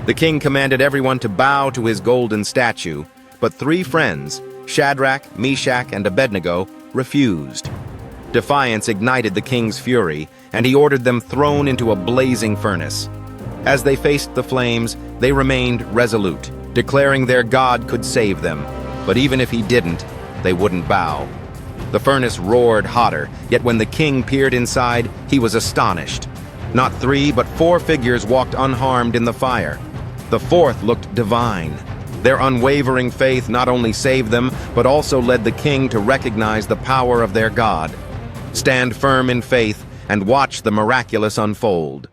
The king commanded everyone to bow to his golden statue, but three friends, Shadrach, Meshach, and Abednego, refused. Defiance ignited the king's fury, and he ordered them thrown into a blazing furnace. As they faced the flames, they remained resolute, declaring their God could save them. But even if he didn't, they wouldn't bow. The furnace roared hotter, yet when the king peered inside, he was astonished. Not 3, but 4 figures walked unharmed in the fire. The fourth looked divine. Their unwavering faith not only saved them, but also led the king to recognize the power of their God. Stand firm in faith and watch the miraculous unfold.